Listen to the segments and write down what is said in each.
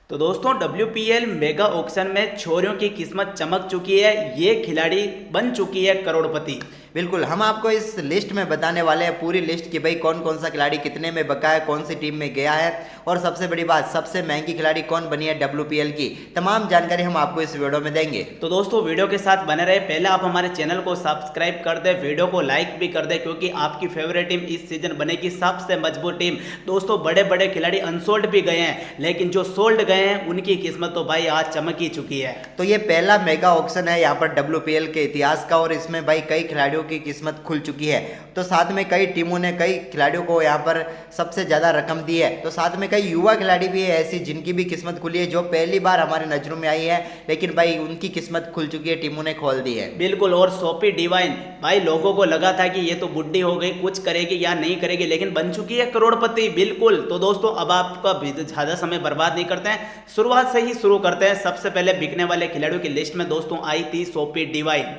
तो दोस्तों WPL mega auction में छोरियों की किस्मत चमक चुकी है। ये खिलाड़ी बन चुकी है करोड़पति। बिल्कुल, हम आपको इस लिस्ट में बताने वाले हैं पूरी लिस्ट कि भाई कौन कौन सा खिलाड़ी कितने में बका है, कौन सी टीम में गया है और सबसे बड़ी बात सबसे महंगी खिलाड़ी कौन बनी है WPL की। तमाम जानकारी हम आपको इस वीडियो में देंगे। तो दोस्तों वीडियो के साथ बने रहे। पहले आप हमारे चैनल को सब्सक्राइब कर दे, वीडियो को लाइक भी कर दे, क्योंकि आपकी फेवरेट टीम इस सीजन बनेगी सबसे मजबूत टीम। दोस्तों बड़े बड़े खिलाड़ी अनसोल्ड भी गए हैं, लेकिन जो सोल्ड गए हैं उनकी किस्मत तो भाई आज चमक ही चुकी है। तो ये पहला मेगा ऑक्शन है यहाँ पर WPL के इतिहास का और इसमें भाई कई खिलाड़ियों की किस्मत खुल चुकी है। तो साथ में कई टीमों ने कई खिलाड़ियों को यहाँ पर सबसे ज्यादा रकम दी है। तो साथ में कई युवा खिलाड़ी भी है ऐसी जिनकी भी किस्मत खुली है, जो पहली बार हमारे नजरों में आई है, लेकिन भाई उनकी किस्मत खुल चुकी है, टीमों ने खोल दी है। बिल्कुल। और सोफी डिवाइन भाई, लोगों को लगा था कि ये तो बुढ़ी हो गई, कुछ करेगी या नहीं करेगी, लेकिन बन चुकी है करोड़पति। बिल्कुल। तो दोस्तों अब आपका ज्यादा समय बर्बाद नहीं करते हैं, शुरुआत से ही शुरू करते हैं। सबसे पहले बिकने वाले खिलाड़ियों की लिस्ट में दोस्तों आई थी सोफी डिवाइन।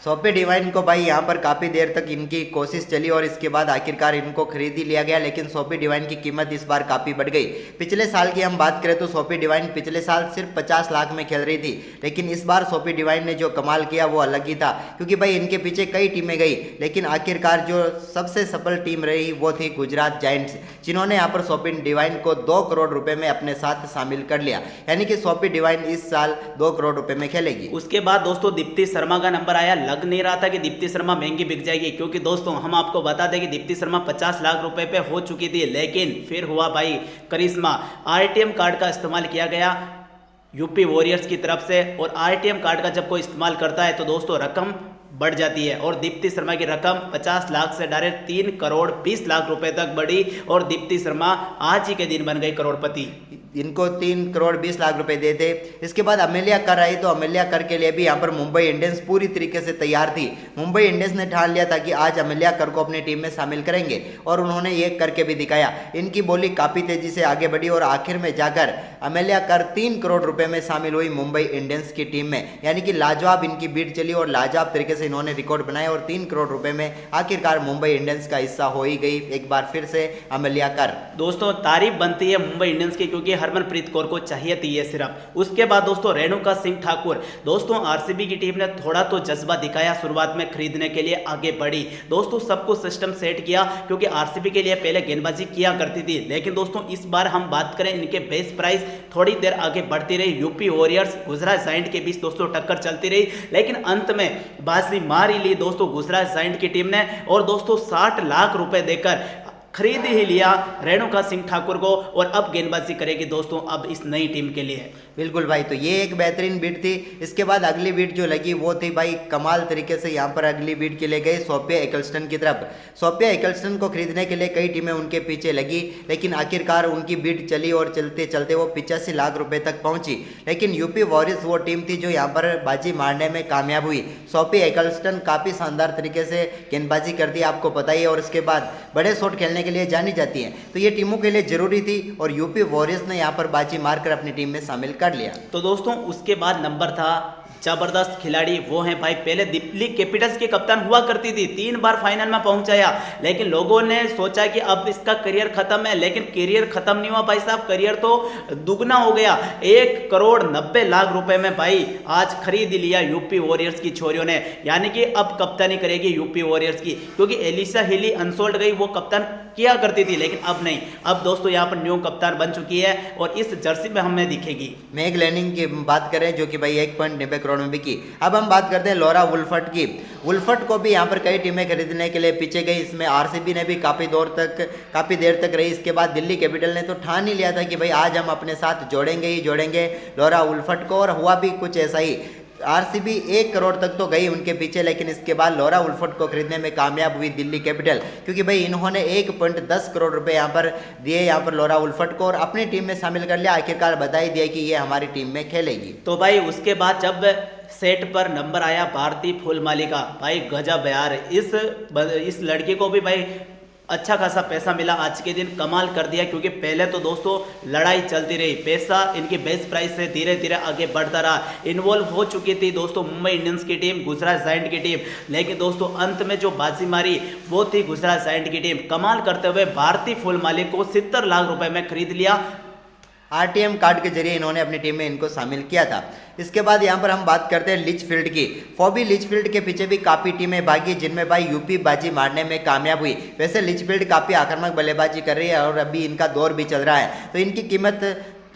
सोफी डिवाइन को भाई यहाँ पर काफ़ी देर तक इनकी कोशिश चली और इसके बाद आखिरकार इनको खरीद ही लिया गया, लेकिन सोफी डिवाइन की कीमत इस बार काफ़ी बढ़ गई। पिछले साल की हम बात करें तो सोफी डिवाइन पिछले साल सिर्फ 50 लाख में खेल रही थी, लेकिन इस बार सोफी डिवाइन ने जो कमाल किया वो अलग ही था, क्योंकि भाई इनके पीछे कई टीमें गई, लेकिन आखिरकार जो सबसे सफल टीम रही वो थी गुजरात जायंट्स, जिन्होंने यहाँ पर सोफी डिवाइन को 2 करोड़ रुपए में अपने साथ शामिल कर लिया। यानी कि सोफी डिवाइन इस साल 2 करोड़ रुपए में खेलेगी। उसके बाद दोस्तों दीप्ति शर्मा का नंबर आया। लग नहीं रहा था कि दीप्ति शर्मा महंगी बिक जाएगी, क्योंकि दोस्तों हम आपको बता दें कि दीप्ति शर्मा 50 लाख रुपए पे हो चुकी थी, लेकिन फिर हुआ भाई करिश्मा। RTM कार्ड का इस्तेमाल किया गया यूपी वॉरियर्स की तरफ से, और RTM कार्ड का जब कोई इस्तेमाल करता है तो दोस्तों रकम बढ़ जाती है, और दीप्ति शर्मा की रकम 50 लाख से डायरेक्ट 3 करोड़ 20 लाख रुपए तक बढ़ी, और दीप्ति शर्मा आज ही के दिन बन गई करोड़पति। इनको 3 करोड़ 20 लाख रुपए दिए थे। इसके बाद अमेलिया कर आई, तो अमेलिया कर के लिए भी यहाँ पर मुंबई इंडियंस पूरी तरीके से तैयार थी। मुंबई इंडियंस ने ठान लिया था कि आज अमेलिया कर को अपनी टीम में शामिल करेंगे, और उन्होंने ये करके भी दिखाया। इनकी बोली काफ़ी तेजी से आगे बढ़ी और आखिर में जाकर अमेलिया कर 3 करोड़ रुपए में शामिल हुई मुंबई इंडियंस की टीम में। यानी कि लाजवाब इनकी बीट चली और लाजवाब तरीके से इन्होंने रिकॉर्ड बनाया, और 3 करोड़ रुपए में आखिरकार मुंबई इंडियंस का हिस्सा हो ही गई एक बार फिर से अमेलिया कर। दोस्तों तारीफ बनती है मुंबई इंडियंस की, क्योंकि हरमनप्रीत कौर को चाहिए थी ये सिर्फ। उसके बाद दोस्तों रेणुका सिंह ठाकुर। दोस्तों RCB की टीम ने थोड़ा तो जज्बा दिखाया, शुरुआत में खरीदने के लिए आगे बढ़ी। दोस्तों सब कुछ सिस्टम सेट किया, क्योंकि RCB के लिए पहले गेंदबाजी किया करती थी, लेकिन दोस्तों इस बार हम बात करें इनके बेस प्राइस थोड़ी देर आगे बढ़ती रही। यूपी वॉरियर्स गुजरात जायंट के बीच दोस्तों टक्कर चलती रही, लेकिन अंत में बाजी मार ही ली दोस्तों गुजरात जायंट की टीम ने, और दोस्तों 60 लाख रुपए देकर खरीद ही लिया रेणुका सिंह ठाकुर को, और अब गेंदबाजी करेगी दोस्तों अब इस नई टीम के लिए। बिल्कुल भाई, तो ये एक बेहतरीन बीट थी। इसके बाद अगली बीट जो लगी वो थी भाई कमाल तरीके से यहाँ पर अगली बीट के लिए गई सोफिया एक्लस्टन की तरफ। सोफिया एक्लस्टन को खरीदने के लिए कई टीमें उनके पीछे लगी, लेकिन आखिरकार उनकी बीट चली और चलते चलते वो 85 लाख रुपए तक पहुंची। लेकिन यूपी वॉरियर्स वो टीम थी जो यहाँ पर बाजी मारने में कामयाब हुई। सोफिया एक्लस्टन काफ़ी शानदार तरीके से गेंदबाजी करती है, आपको पता ही है, और उसके बाद बड़े शॉट खेलने के लिए जानी जाती हैं। तो ये टीमों के लिए जरूरी थी, और यूपी वॉरियर्स ने यहाँ पर बाजी मारकर अपनी टीम में शामिल कर लिया। तो दोस्तों उसके बाद नंबर था जबरदस्त खिलाड़ी, वो हैं भाई पहले दिल्ली कैपिटल्स की कप्तान हुआ करती थी, 3 बार फाइनल में पहुंचाया, लेकिन लोगों ने सोचा कि अब इसका करियर खत्म है, लेकिन करियर खत्म नहीं हुआ भाई साहब, करियर तो दुगना हो गया। 1 करोड़ 90 लाख रुपए में भाई आज खरीद लिया यूपी वॉरियर्स की छोरियों ने। यानी कि अब कप्तानी करेगी यूपी वॉरियर्स की, क्योंकि एलिसा हिली अनसोल्ड गई, वो कप्तान किया करती थी, लेकिन अब नहीं। अब दोस्तों यहाँ पर न्यू कप्तान बन चुकी है, और इस जर्सी में हमें दिखेगी। मैग लैनिंग की बात करें जो कि भाई 1.90 करोड़ में बिकी। अब हम बात करते हैं लॉरा वुल्फर्ट की। वुल्फर्ट को भी यहाँ पर कई टीमें खरीदने के लिए पीछे गई। इसमें RCB ने भी काफ़ी देर तक रही। इसके बाद दिल्ली कैपिटल ने तो ठान ही लिया था कि भाई आज हम अपने साथ जोड़ेंगे ही जोड़ेंगे लॉरा वुल्फर्ट को, और हुआ भी कुछ ऐसा ही। RCB 1 करोड़ तक तो गई उनके पीछे, लेकिन इसके बाद लॉरा वुल्फर्ट को खरीदने में कामयाब हुई दिल्ली कैपिटल, क्योंकि भाई इन्होंने 1.10 करोड़ रुपए यहाँ पर दिए यहाँ पर लॉरा वुल्फर्ट को, और अपनी टीम में शामिल कर लिया। आखिरकार बता ही दिया कि ये हमारी टीम में खेलेगी। तो भाई उसके बाद जब सेट पर नंबर आया भारती फुलमाली का, भाई गजब यार, इस लड़की को भी भाई अच्छा खासा पैसा मिला आज के दिन, कमाल कर दिया। क्योंकि पहले तो दोस्तों लड़ाई चलती रही, पैसा इनकी बेस प्राइस से धीरे धीरे आगे बढ़ता रहा। इन्वॉल्व हो चुकी थी दोस्तों मुंबई इंडियंस की टीम, गुजरात जायंट की टीम, लेकिन दोस्तों अंत में जो बाजी मारी वो थी गुजरात जायंट की टीम। कमाल करते हुए भारती फुलमाली को 70 लाख रुपए में खरीद लिया आरटीएम कार्ड के जरिए इन्होंने अपनी टीम में इनको शामिल किया था। इसके बाद यहाँ पर हम बात करते हैं लिचफील्ड की। फॉबी लिचफील्ड के पीछे भी काफ़ी टीमें भागी, जिनमें भाई यूपी बाजी मारने में कामयाब हुई। वैसे लिचफील्ड काफ़ी आक्रामक बल्लेबाजी कर रही है और अभी इनका दौर भी चल रहा है, तो इनकी कीमत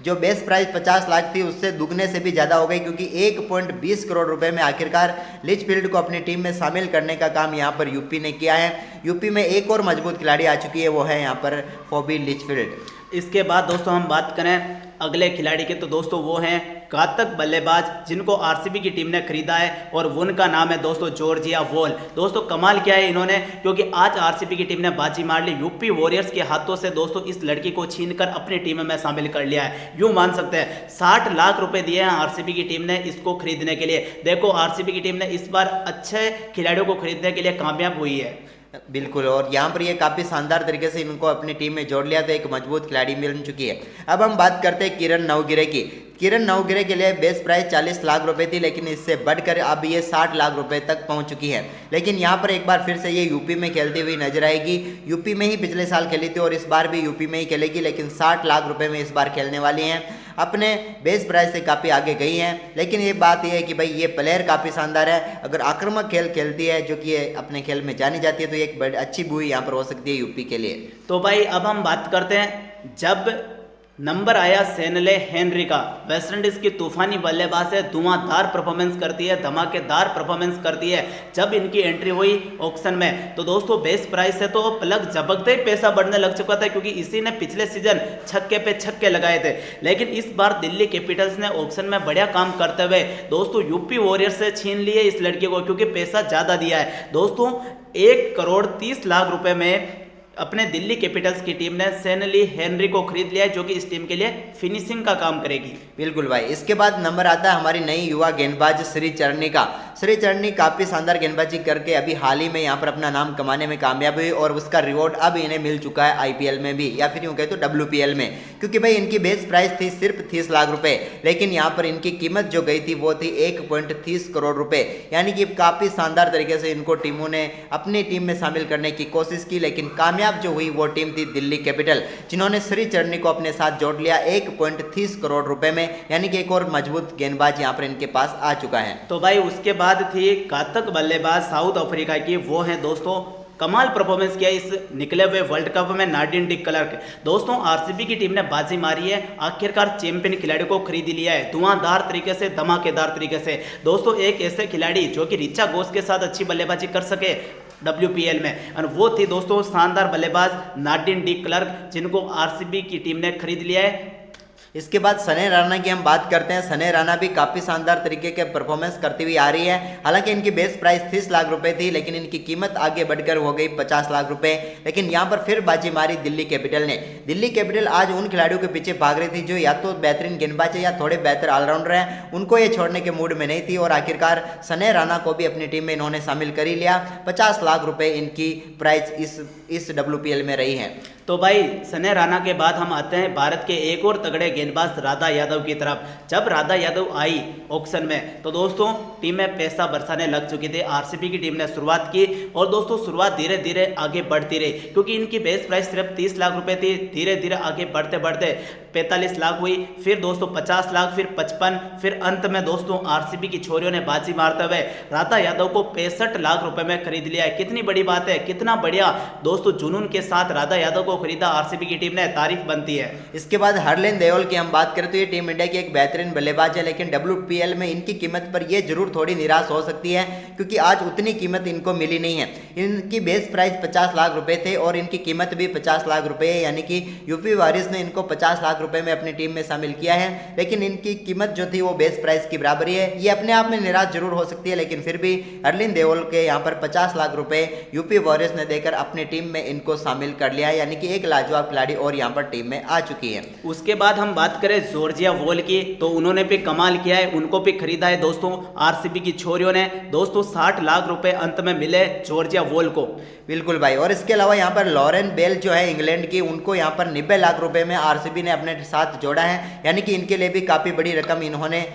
जो बेस प्राइस 50 लाख थी उससे दुगने से भी ज़्यादा हो गई, क्योंकि 1.20 करोड़ रुपए में आखिरकार लिचफील्ड को अपनी टीम में शामिल करने का काम यहाँ पर यूपी ने किया है। यूपी में एक और मजबूत खिलाड़ी आ चुकी है, वो है यहाँ पर फॉबी लिचफील्ड। इसके बाद दोस्तों हम बात करें अगले खिलाड़ी के, तो दोस्तों वो हैं घातक बल्लेबाज जिनको आरसीबी की टीम ने खरीदा है और उनका नाम है दोस्तों जॉर्जिया वॉल। दोस्तों कमाल क्या है इन्होंने, क्योंकि आज आरसीबी की टीम ने बाजी मार ली, यूपी वॉरियर्स के हाथों से दोस्तों इस लड़की को छीनकर अपनी टीम में शामिल कर लिया है। यूं मान सकते हैं 60 लाख रुपए दिए हैं आरसीबी की टीम ने इसको खरीदने के लिए। देखो आरसीबी की टीम ने इस बार अच्छे खिलाड़ियों को खरीदने के लिए कामयाब हुई है। बिल्कुल, और यहाँ पर ये काफ़ी शानदार तरीके से इनको अपनी टीम में जोड़ लिया, तो एक मजबूत खिलाड़ी मिल चुकी है। अब हम बात करते हैं किरण नवगिरे की। किरण नवगिरे के लिए बेस प्राइस 40 लाख रुपए थी, लेकिन इससे बढ़कर अब ये 60 लाख रुपए तक पहुंच चुकी है। लेकिन यहाँ पर एक बार फिर से ये यूपी में खेलती हुई नजर आएगी। यूपी में ही पिछले साल खेली थी और इस बार भी यूपी में ही खेलेगी, लेकिन 60 लाख रुपए में इस बार खेलने वाली हैं। अपने बेस प्राइस से काफ़ी आगे गई हैं, लेकिन ये बात यह है कि भाई ये प्लेयर काफ़ी शानदार है। अगर आक्रामक खेल खेलती है, जो कि ये अपने खेल में जानी जाती है, तो एक बड़ी अच्छी बुई यहाँ पर हो सकती है यूपी के लिए। तो भाई अब हम बात करते हैं, जब नंबर आया सेनले हेनरी का, वेस्टइंडीज की तूफानी बल्लेबाज है, धुआंधार परफॉर्मेंस करती है, धमाकेदार परफॉर्मेंस करती है। जब इनकी एंट्री हुई ऑक्शन में, तो दोस्तों बेस प्राइस से तो पलक झपकते ही पैसा बढ़ने लग चुका था, क्योंकि इसी ने पिछले सीजन छक्के पे छक्के लगाए थे। लेकिन इस बार दिल्ली कैपिटल्स ने ऑक्शन में बढ़िया काम करते हुए दोस्तों यूपी वॉरियर्स से छीन लिए इस लड़की को, क्योंकि पैसा ज़्यादा दिया है। दोस्तों 1.30 करोड़ रुपए में अपने दिल्ली कैपिटल्स की टीम ने सेनली हेनरी को खरीद लिया है, जो कि इस टीम के लिए फिनिशिंग का काम करेगी। बिल्कुल भाई। इसके बाद नंबर आता है हमारी नई युवा गेंदबाज श्री चरनी का। श्री चरनी काफ़ी शानदार गेंदबाजी करके अभी हाल ही में यहाँ पर अपना नाम कमाने में कामयाब हुई, और उसका रिवॉर्ड अब इन्हें मिल चुका है आईपीएल में भी, या फिर यूँ कहे तो WPL में। क्योंकि भाई इनकी बेस प्राइस थी सिर्फ 30 लाख रुपए, लेकिन यहाँ पर इनकी कीमत जो गई थी वो थी 1.30 करोड़ रुपए। यानी कि काफ़ी शानदार तरीके से इनको टीमों ने अपनी टीम में शामिल करने की कोशिश की, लेकिन कामयाब जो हुई वो टीम थी दिल्ली कैपिटल, जिन्होंने श्री चरनी को अपने साथ जोड़ लिया 1.30 करोड़ रुपए में। यानी कि एक और मजबूत गेंदबाज यहाँ पर इनके पास आ चुका है। तो भाई उसके बाद थी घातक बल्लेबाज साउथ अफ्रीका की, वो है दोस्तों कमाल परफॉर्मेंस किया इस निकले हुए वर्ल्ड कप में नार्डिन डी क्लर्क। दोस्तों आरसीबी की टीम ने बाजी मारी है, आखिरकार चैंपियन खिलाड़ी को खरीद लिया है धुआंधार तरीके से, धमाकेदार तरीके से। दोस्तों एक ऐसे खिलाड़ी जो कि रिचा घोष के साथ अच्छी बल्लेबाजी कर सके WPL में, और वो थी दोस्तों शानदार बल्लेबाज नार्डिन डी क्लर्क, जिनको आरसीबी की टीम ने खरीद लिया है। इसके बाद सने राणा की हम बात करते हैं। सने राणा भी काफ़ी शानदार तरीके के परफॉर्मेंस करती हुई आ रही है। हालांकि इनकी बेस प्राइस 30 लाख रुपए थी, लेकिन इनकी कीमत आगे बढ़कर हो गई 50 लाख रुपए। लेकिन यहाँ पर फिर बाजी मारी दिल्ली कैपिटल ने। दिल्ली कैपिटल आज उन खिलाड़ियों के पीछे भाग रही थी जो या तो बेहतरीन गेंदबाज है या थोड़े बेहतर ऑलराउंडर हैं, उनको ये छोड़ने के मूड में नहीं थी, और आखिरकार सने राणा को भी अपनी टीम में इन्होंने शामिल कर ही लिया। 50 लाख रुपए इनकी प्राइस इस WPL में रही है। तो भाई सने राणा के बाद हम आते हैं भारत के एक और तगड़े गेंदबाज राधा यादव की तरफ। जब राधा यादव आई ऑक्शन में, तो दोस्तों टीम में पैसा बरसाने लग चुकी थी। आरसीबी की टीम ने शुरुआत की, और दोस्तों शुरुआत धीरे धीरे आगे बढ़ती रही, क्योंकि इनकी बेस प्राइस सिर्फ 30 लाख रुपए थी। धीरे धीरे आगे बढ़ते बढ़ते 45 लाख हुई, फिर दोस्तों 50 लाख, फिर 55, फिर अंत में दोस्तों आरसीबी की छोरियों ने बाजी मारते हुए राधा यादव को 65 लाख रुपए में खरीद लिया है। कितनी बड़ी बात है, कितना बढ़िया दोस्तों जुनून के साथ राधा यादव को खरीदा आरसीबी की टीम ने, तारीफ बनती है। इसके बाद हरलीन देओल की हम बात करें तो ये टीम इंडिया की एक बेहतरीन बल्लेबाज है, लेकिन WPL में इनकी कीमत पर ये जरूर थोड़ी निराश हो सकती है, क्योंकि आज उतनी कीमत इनको मिली नहीं है। इनकी बेस प्राइस 50 लाख रुपए थे और इनकी कीमत भी 50 लाख रुपए है, यानी कि यूपी वॉरियर्स ने इनको 50 लाख रुपए में अपनी टीम में शामिल किया है। लेकिन इनकी कीमत जो थी वो बेस प्राइस की बराबरी है। ये अपने आप में निराश जरूर हो सकती है, लेकिन फिर भी हरलीन देओल के यहाँ पर 50 लाख रुपए यूपी वॉरियर्स ने देकर अपनी टीम में इनको शामिल कर लिया है, यानी कि एक लाजवाब खिलाड़ी और यहाँ पर टीम में आ चुकी है। उसके बाद हम बात करें जॉर्जिया वॉल की, तो उन्होंने भी कमाल किया है, उनको भी खरीदा है दोस्तों आरसीबी की छोरियों ने। दोस्तों 60 लाख रुपए अंत में मिले जॉर्जिया वॉल को। बिल्कुल भाई। और इसके अलावा यहाँ पर लॉरेन बेल जो है इंग्लैंड की, उनको यहाँ पर 90 लाख रुपए में आरसीबी ने अपने साथ जोड़ा है, यानी कि इनके लिए भी काफ़ी बड़ी रकम इन्होंने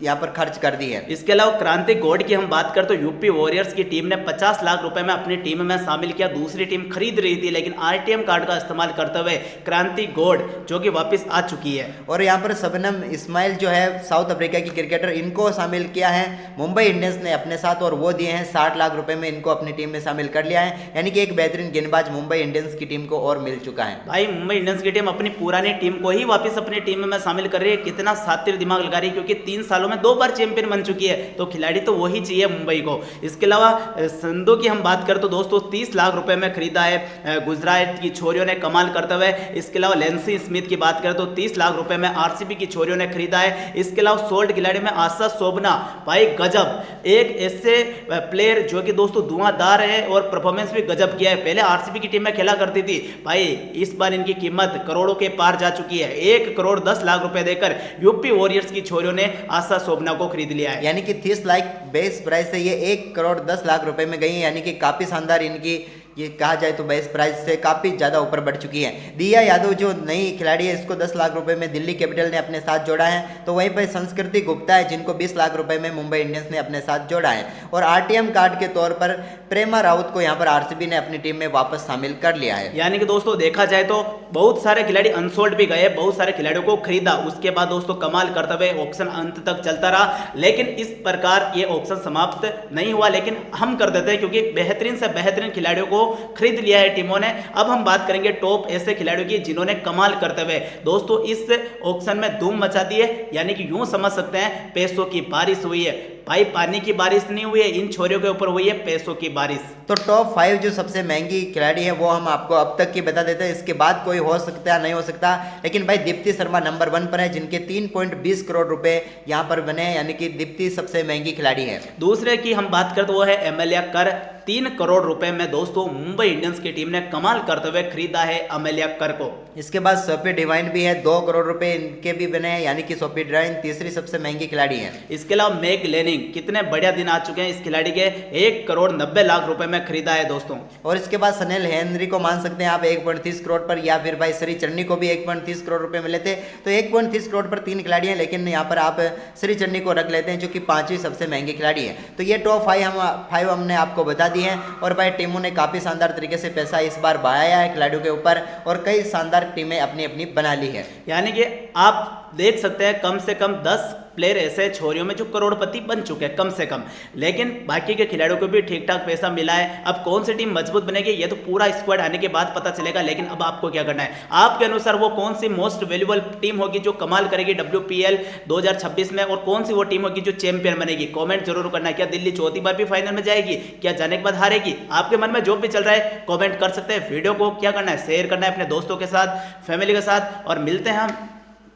यहाँ पर खर्च कर दी है। इसके अलावा क्रांति गौड़ की हम बात करें तो यूपी वॉरियर्स की टीम ने 50 लाख रुपए में अपनी टीम में शामिल किया। दूसरी टीम खरीद रही थी लेकिन आरटीएम कार्ड का इस्तेमाल करते हुए क्रांति गौड़ जो कि वापस आ चुकी है। और यहाँ पर शबनम इस्माइल जो है साउथ अफ्रीका की क्रिकेटर, इनको शामिल किया है मुंबई इंडियंस ने अपने साथ, और वो दिए हैं 60 लाख रुपए में इनको अपनी टीम में शामिल कर लिया है। यानी कि एक बेहतरीन गेंदबाज मुंबई इंडियंस की टीम को और मिल चुका है। भाई मुंबई इंडियंस की टीम अपनी पुरानी टीम को ही वापस अपनी टीम में शामिल कर रही है। कितना शातिर दिमाग लगा रही है, क्योंकि 3 सालों में 2 बार चैंपियन बन चुकी है, तो खिलाड़ी तो वही चाहिए मुंबई को। इसके अलावा संधू की हम बात करें तो दोस्तों 30 लाख रुपए में खरीदा है गुजरात की छोरियों ने कमाल करते हुए। इसके अलावा लेंसी स्मिथ की बात करें तो 30 लाख रुपए में आरसीबी की छोरियों ने खरीदा है। इसके अलावा सोल्ड खिलाड़ी में आशा शोभना, भाई गजब, एक ऐसे प्लेयर जो कि दोस्तों धुआंधार है और परफॉर्मेंस भी गजब किया है। पहले आरसीबी की टीम में खेला करती थी भाई, इस बार इनकी कीमत करोड़ों के पार जा चुकी है। 1 करोड़ 10 लाख रुपए देकर यूपी वॉरियर्स की छोरियों ने आशा शोभना को खरीद लिया है। यानी कि 30 लाख बेस प्राइस से ये 1 करोड़ 10 लाख रुपए में गई है। यानी कि काफी शानदार इनकी ये कहा जाए तो बेस प्राइस से काफी ज्यादा ऊपर बढ़ चुकी है। दिया यादव जो नई खिलाड़ी है, इसको 10 लाख रुपए में दिल्ली कैपिटल ने अपने साथ जोड़ा है। तो वहीं पर संस्कृति गुप्ता है जिनको 20 लाख रुपए में मुंबई इंडियंस ने अपने साथ जोड़ा है। और आरटीएम कार्ड के तौर पर प्रेमा राउत को यहाँ पर आरसीबी ने अपनी टीम में वापस शामिल कर लिया है। यानी कि दोस्तों देखा जाए तो बहुत सारे खिलाड़ी अनसोल्ड भी गए, बहुत सारे खिलाड़ियों को खरीदा, उसके बाद दोस्तों कमाल करते हुए ऑक्शन अंत तक चलता रहा। लेकिन इस प्रकार ये ऑक्शन समाप्त नहीं हुआ, लेकिन हम कर देते हैं क्योंकि बेहतरीन से बेहतरीन खिलाड़ियों को खरीद लिया है टीमों ने। अब हम बात करेंगे टॉप ऐसे खिलाड़ियों की जिन्होंने कमाल करते हुए दोस्तों इस ऑक्शन में धूम मचा दी है। यानी कि यूं समझ सकते हैं पैसों की बारिश हुई है। भाई पानी की बारिश नहीं हुई है, इन छोरियों के ऊपर हुई है पैसों की बारिश। तो टॉप 5 जो सबसे महंगी खिलाड़ी है वो हम आपको अब तक की बता देते हैं। इसके बाद कोई हो सकता है, नहीं हो सकता, लेकिन भाई दीप्ति शर्मा नंबर 1 पर है जिनके 3.20 करोड़ रुपए यहाँ पर बने हैं। यानी कि दीप्ति सबसे महंगी खिलाड़ी है। दूसरे की हम बात करते वो है अमेलिया कर। 3 करोड़ रुपए में दोस्तों मुंबई इंडियंस की टीम ने कमाल करते हुए खरीदा है अमेलिया कर को। इसके बाद सोफी डिवाइन भी है, 2 करोड़ रुपए इनके भी बने हैं। यानी कि सोफी डिवाइन तीसरी सबसे महंगी खिलाड़ी है। इसके अलावा मैग लेनिंग, कितने बढ़िया दिन आ चुके हैं इस खिलाड़ी के, 1 करोड़ 90 लाख रुपए में खरीदा है दोस्तों। और इसके बाद सनेल हेनरी को मान सकते हैं आप 1.30 करोड़ पर, या फिर भाई श्री चन्नी को भी 1.30 करोड़ रुपए मिले थे। तो 1.30 करोड़ पर 3 खिलाड़ी हैं, लेकिन यहाँ पर आप श्री चन्नी को रख लेते हैं जो कि 5वीं सबसे महंगी खिलाड़ी है। तो ये टॉप 5 हमने आपको बता दी है। और भाई टीमों ने काफी शानदार तरीके से पैसा इस बार बहाया है खिलाड़ियों के ऊपर, और कई शानदार टीमें अपनी अपनी बना ली है। यानी कि आप देख सकते हैं कम से कम 10 प्लेयर ऐसे छोरियों में जो करोड़पति बन चुके हैं कम से कम, लेकिन बाकी के खिलाड़ियों को भी ठीक ठाक पैसा मिला है। अब कौन सी टीम मजबूत बनेगी ये तो पूरा स्क्वाड आने के बाद पता चलेगा, लेकिन अब आपको क्या करना है, आपके अनुसार वो कौन सी मोस्ट वैल्यूएबल टीम होगी जो कमाल करेगी WPL 2026 में, और कौन सी वो टीम होगी जो चैंपियन बनेगी। कमेंट जरूर करना है। क्या दिल्ली चौथी बार भी फाइनल में जाएगी, क्या जाने के बाद हारेगी? आपके मन में जो भी चल रहा है कमेंट कर सकते हैं। वीडियो को क्या करना है, शेयर करना है अपने दोस्तों के साथ, फैमिली के साथ, और मिलते हैं हम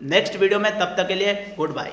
नेक्स्ट वीडियो में। तब तक के लिए गुड बाय।